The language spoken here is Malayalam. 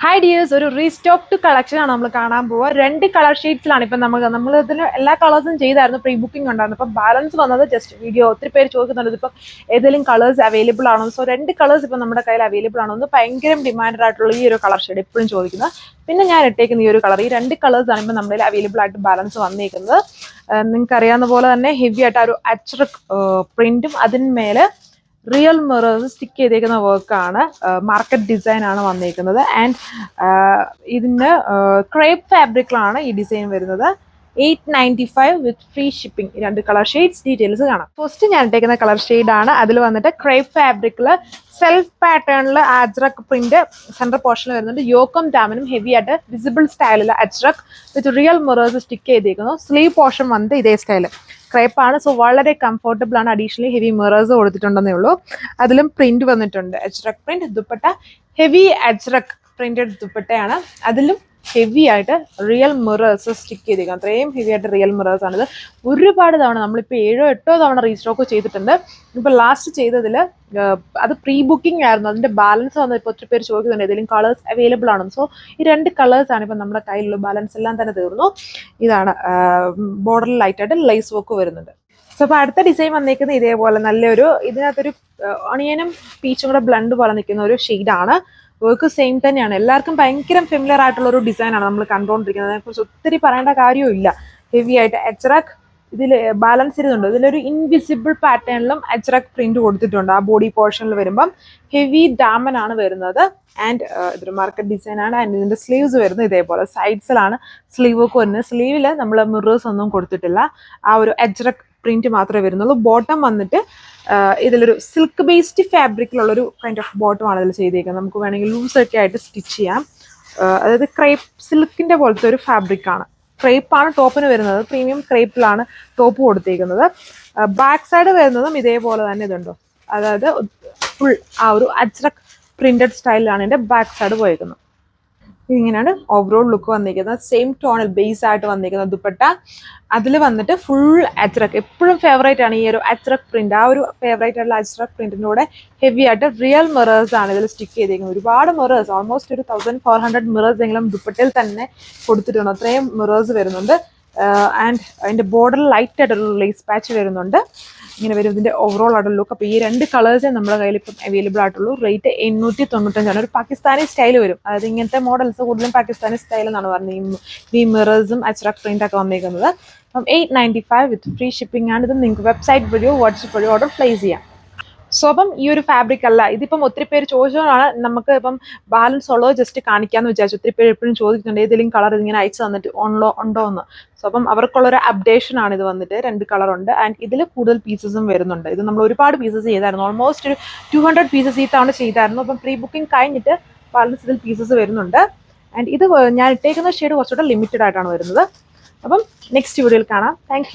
ഹായ് ഡിയേഴ്സ്, ഒരു റീസ്റ്റോക്ഡ് കളക്ഷൻ ആണ് നമ്മൾ കാണാൻ പോവുക. 2 കളർ ഷെയ്ഡ്സിലാണ് ഇപ്പം നമ്മൾ ഇതിൽ എല്ലാ കളേഴ്സും ചെയ്തായിരുന്നു, പ്രീ ബുക്കിംഗ് ഉണ്ടായിരുന്നു. അപ്പം ബാലൻസ് വന്നത് ജസ്റ്റ് വീഡിയോ. ഒത്തിരി പേര് ചോദിക്കുന്നുണ്ട് ഇപ്പം ഏതെങ്കിലും കളേഴ്സ് അവൈലബിൾ ആണോ. സോ 2 കളേഴ്സ് ഇപ്പം നമ്മുടെ കയ്യിൽ അവൈലബിൾ ആണോ. ഒന്ന് ഭയങ്കര ഡിമാൻഡ് ആയിട്ടുള്ള ഈ ഒരു കളർ ഷെയ്ഡ് എപ്പോഴും ചോദിക്കുന്നത്. പിന്നെ ഞാൻ ഇട്ടേക്കുന്ന ഈ ഒരു കളർ, ഈ 2 കളേഴ്സാണ് ഇപ്പം നമ്മുടെ അവൈലബിൾ ആയിട്ട് ബാലൻസ് വന്നേക്കുന്നത്. നിങ്ങൾക്ക് അറിയാവുന്ന പോലെ തന്നെ ഹെവി ആയിട്ട് ആ ഒരു അച്രക് പ്രിന്റും അതിന്മേലെ റിയൽ മിറേഴ്സ് സ്റ്റിക്ക് ചെയ്തേക്കുന്ന വർക്കാണ്. മാർക്കറ്റ് ഡിസൈൻ ആണ് വന്നേക്കുന്നത്. ആൻഡ് ഇതിന് ക്രേപ്പ് ഫാബ്രിക്കിലാണ് ഈ ഡിസൈൻ വരുന്നത്. 895 വിത്ത് free shipping. 2 colour shades details കാണാം. ഫസ്റ്റ് ഞാൻ ഇട്ടേക്കുന്ന കളർ ഷെയ്ഡാണ്. അതിൽ വന്നിട്ട് ക്രേപ്പ് ഫാബ്രിക്കിൽ സെൽഫ് പാറ്റേണിൽ അജ്രക് പ്രിന്റ് സെൻട്രൽ പോർഷനിൽ വരുന്നുണ്ട്. യോക്കും ഡാമിനും ഹെവി ആയിട്ട് വിസിബിൾ സ്റ്റൈലിൽ Ajrak with real mirrors stick ചെയ്തേക്കുന്നു. സ്ലീവ് പോർഷൻ വന്നിട്ട് ഇതേ സ്റ്റൈൽ ക്രേപ്പാണ്. സോ വളരെ കംഫർട്ടബിൾ ആണ്. അഡീഷണലി ഹെവി മിറേഴ്സ് കൊടുത്തിട്ടുണ്ടെന്നേ ഉള്ളൂ. അതിലും പ്രിന്റ് വന്നിട്ടുണ്ട്, Ajrak print. Dupatta heavy Ajrak printed ദുപ്പട്ടയാണ്. അതിലും ഹെവി ആയിട്ട് റിയൽ മിറേഴ്സ് സ്റ്റിക്ക് ചെയ്തേക്കാം. അത്രയും ഹെവി ആയിട്ട് റിയൽ മിറേഴ്സ് ആണിത്. ഒരുപാട് തവണ നമ്മളിപ്പോൾ 7-8 തവണ റീസ്റ്റോക്ക് ചെയ്തിട്ടുണ്ട്. ഇപ്പോൾ ലാസ്റ്റ് ചെയ്തതിൽ അത് പ്രീ ബുക്കിംഗ് ആയിരുന്നു. അതിന്റെ ബാലൻസ് വന്നത് ഇപ്പോൾ ഒത്തിരി പേര് ചോദിക്കുന്നുണ്ട് ഏതെങ്കിലും കളേഴ്സ് അവൈലബിൾ ആണ്. സോ ഈ 2 കളേഴ്സാണ് ഇപ്പം നമ്മുടെ കയ്യിലുള്ള. ബാലൻസ് എല്ലാം തന്നെ തീർന്നു. ഇതാണ് ബോർഡറിൽ ലൈറ്റായിട്ട് ലേസ് വർക്ക് വരുന്നുണ്ട്. സോ അപ്പോൾ അടുത്ത ഡിസൈൻ വന്നേക്കുന്നത് ഇതേപോലെ നല്ലൊരു, ഇതിനകത്തൊരു ഓണിയനും പീച്ചും കൂടെ ബ്ലണ്ട് പോലെ നിൽക്കുന്ന ഒരു ഷെയ്ഡാണ്. വർക്ക് സെയിം തന്നെയാണ്. എല്ലാവർക്കും ഭയങ്കര ഫെമിലിയർ ആയിട്ടുള്ള ഒരു ഡിസൈനാണ് നമ്മൾ കണ്ടുകൊണ്ടിരിക്കുന്നത്. അതിനെക്കുറിച്ച് ഒത്തിരി പറയേണ്ട കാര്യമില്ല. ഹെവി ആയിട്ട് അജ്രക് ഇതിൽ ബാലൻസ് ചെയ്തിട്ടുണ്ട്. ഇതിലൊരു ഇൻവിസിബിൾ പാറ്റേണിലും അജ്രക് പ്രിന്റ് കൊടുത്തിട്ടുണ്ട്. ആ ബോഡി പോർഷനിൽ വരുമ്പം ഹെവി ഡാമൻ ആണ് വരുന്നത്. ആൻഡ് ഇതൊരു മാർക്കറ്റ് ഡിസൈൻ ആണ്. ആൻഡ് ഇതിന്റെ സ്ലീവ്സ് വരുന്നത് ഇതേപോലെ സൈഡ്സിലാണ് സ്ലീവ് ഒക്കെ വരുന്നത്. സ്ലീവിൽ നമ്മൾ മിറേഴ്സ് ഒന്നും കൊടുത്തിട്ടില്ല. ആ ഒരു അജ്രക് പ്രിന്റ് മാത്രമേ വരുന്നുള്ളൂ. ബോട്ടം വന്നിട്ട് ഇതിലൊരു സിൽക്ക് ബേസ്ഡ് ഫാബ്രിക്കിലുള്ളൊരു കൈൻഡ് ഓഫ് ബോട്ടമാണ് ഇതിൽ ചെയ്തേക്കുന്നത്. നമുക്ക് വേണമെങ്കിൽ ലൂസൊക്കെ ആയിട്ട് സ്റ്റിച്ച് ചെയ്യാം. അതായത് ക്രേപ്പ് സിൽക്കിന്റെ പോലത്തെ ഒരു ഫാബ്രിക്കാണ്. ക്രേപ്പാണ് ടോപ്പിന് വരുന്നത്. പ്രീമിയം ക്രേപ്പിലാണ് ടോപ്പ് കൊടുത്തേക്കുന്നത്. ബാക്ക് സൈഡ് വരുന്നതും ഇതേപോലെ തന്നെ ഇതുണ്ടോ, അതായത് ഫുൾ ആ ഒരു അജ്രക് പ്രിന്റഡ് സ്റ്റൈലിലാണ് ഇതിന്റെ ബാക്ക് സൈഡ് പോയേക്കുന്നത്. ഇങ്ങനെയാണ് ഓവറോൾ ലുക്ക് വന്നിരിക്കുന്നത്. സെയിം ടോണിൽ ബേസ് ആയിട്ട് വന്നിരിക്കുന്ന ദുപ്പട്ട. അതിൽ വന്നിട്ട് ഫുൾ അജ്രക്, എപ്പോഴും ഫേവറേറ്റ് ആണ് ഈ ഒരു അജ്രക് പ്രിന്റ്. ആ ഒരു ഫേവറേറ്റ് ആയിട്ടുള്ള അജ്രക് പ്രിന്റിന്റെ കൂടെ ഹെവി ആയിട്ട് റിയൽ മിറേഴ്സ് ആണ് ഇതിൽ സ്റ്റിക്ക് ചെയ്തിരിക്കുന്നത്. ഒരുപാട് മിറേഴ്സ്, ഓൾമോസ്റ്റ് ഒരു 1400 മിറേഴ്സ് എങ്കിലും ദുപ്പട്ടയിൽ തന്നെ കൊടുത്തിട്ടുണ്ട്. അത്രയും മിറേഴ്സ് വരുന്നുണ്ട്. ആൻഡ് അതിന്റെ ബോർഡറിൽ ലൈറ്റ് ആയിട്ടൊരു ലേസ് പാച്ച് വരുന്നുണ്ട്. ഇങ്ങനെ വരും ഇതിന്റെ ഓവറോൾ ആയിട്ടുള്ള ലുക്ക്. അപ്പോൾ ഈ 2 കളേഴ്സേ നമ്മുടെ കയ്യിൽ ഇപ്പം അവൈലബിൾ ആയിട്ടുള്ളൂ. റേറ്റ് 895. ഒരു പാകിസ്ഥാനി സ്റ്റൈൽ വരും. അതായത് ഇങ്ങനത്തെ മോഡൽസ് കൂടുതലും പാകിസ്ഥാനി സ്റ്റൈൽ എന്നാണ് പറഞ്ഞത്. ഈ മിറേഴ്സും അജ്രക് പ്രിന്റ് ഒക്കെ വന്നിരിക്കുന്നത്. അപ്പം 895 വിത്ത് ഫ്രീ ഷിപ്പിംഗ് ആണ്. ഇത് നിങ്ങൾക്ക് വെബ്സൈറ്റ് വഴിയോ വാട്സപ്പ് വഴിയോ ഓർഡർ പ്ലേസ് ചെയ്യാം. സോ അപ്പം ഈ ഒരു ഫാബ്രിക് അല്ല, ഇതിപ്പം ഒത്തിരി പേര് ചോദിച്ചതുകൊണ്ടാണ് നമുക്ക് ഇപ്പം ബാലൻസ് ഉള്ളത് ജസ്റ്റ് കാണിക്കാമെന്ന് വിചാരിച്ചു. ഒത്തിരി പേര് എപ്പോഴും ചോദിക്കുന്നുണ്ട് ഏതെങ്കിലും കളർ ഇങ്ങനെ അയച്ചു തന്നിട്ട് ഉണ്ടോ എന്ന്. സോ അപ്പം അവർക്കുള്ളൊരു അപ്ഡേഷൻ ആണ് ഇത് വന്നിട്ട്. 2 കളറുണ്ട്. ആൻഡ് ഇതിൽ കൂടുതൽ പീസസും വരുന്നുണ്ട്. ഇത് നമ്മൾ ഒരുപാട് പീസസ് ചെയ്തായിരുന്നു. ഓൾമോസ്റ്റ് ഒരു 200 പീസസ് ഈ തവണ ചെയ്തായിരുന്നു. അപ്പം പ്രീ ബുക്കിംഗ് കഴിഞ്ഞിട്ട് ബാലൻസ് ഇതിൽ പീസസ് വരുന്നുണ്ട്. ആൻഡ് ഇത് ഞാൻ ഇട്ടേക്കുന്ന ഷെയ്ഡ് കുറച്ചുകൂടെ ലിമിറ്റഡ് ആയിട്ടാണ് വരുന്നത്. അപ്പം നെക്സ്റ്റ് വീഡിയോയിൽ കാണാം. താങ്ക്